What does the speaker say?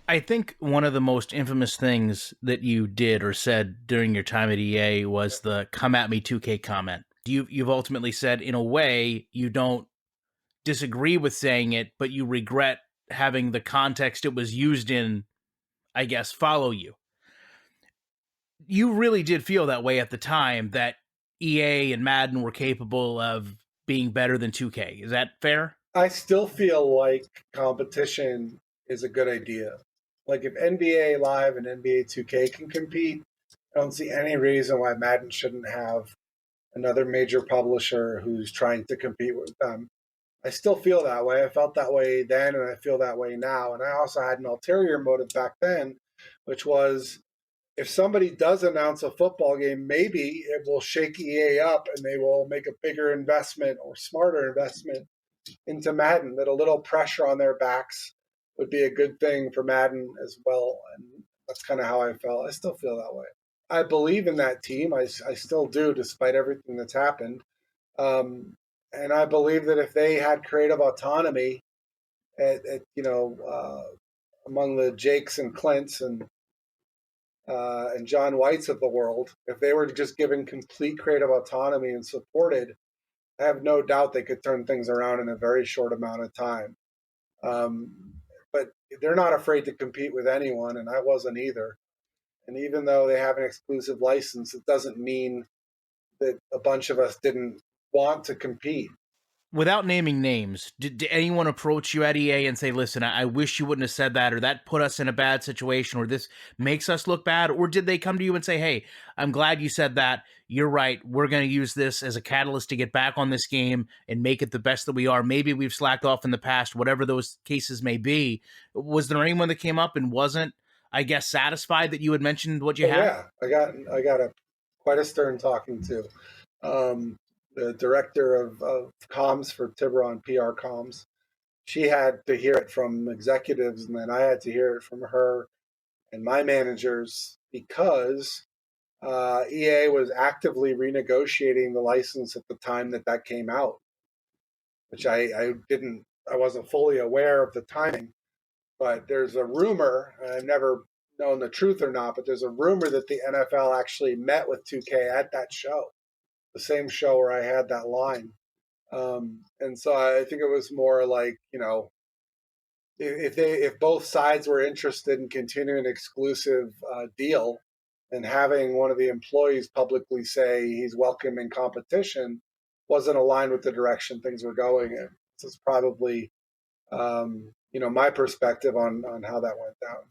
I think one of the most infamous things that you did or said during your time at EA was the "come at me 2K" comment. You've ultimately said, in a way, you don't disagree with saying it, but you regret having the context it was used in, I guess, follow you. You really did feel that way at the time, that EA and Madden were capable of being better than 2K. Is that fair? I still feel like competition is a good idea. Like if NBA Live and NBA 2K can compete, I don't see any reason why Madden shouldn't have another major publisher who's trying to compete with them. I still feel that way. I felt that way then, and I feel that way now. And I also had an ulterior motive back then, which was if somebody does announce a football game, maybe it will shake EA up and they will make a bigger investment or smarter investment into Madden, that a little pressure on their backs would be a good thing for Madden as well. And that's kind of how I felt. I still feel that way. I believe in that team. I still do, despite everything that's happened. And I believe that if they had creative autonomy among the Jakes and Clints and John Whites of the world, if they were just given complete creative autonomy and supported, I have no doubt they could turn things around in a very short amount of time. But they're not afraid to compete with anyone, and I wasn't either. And even though they have an exclusive license, it doesn't mean that a bunch of us didn't want to compete. Without naming names, did anyone approach you at EA and say, listen, I wish you wouldn't have said that, or that put us in a bad situation, or this makes us look bad? Or did they come to you and say, hey, I'm glad you said that. You're right. We're going to use this as a catalyst to get back on this game and make it the best that we are. Maybe we've slacked off in the past, whatever those cases may be. Was there anyone that came up and wasn't, I guess, satisfied that you had mentioned what you Oh had? yeah, I got a quite a stern talking to. Um, the director of comms for Tiburon PR comms. She had to hear it from executives, and then I had to hear it from her and my managers because EA was actively renegotiating the license at the time that that came out, which I wasn't fully aware of the timing. But there's a rumor, I've never known the truth or not, but there's a rumor that the NFL actually met with 2K at that show, the same show where I had that line. And so I think it was more like, if both sides were interested in continuing an exclusive deal and having one of the employees publicly say he's welcoming competition wasn't aligned with the direction things were going in. So it's probably my perspective on how that went down.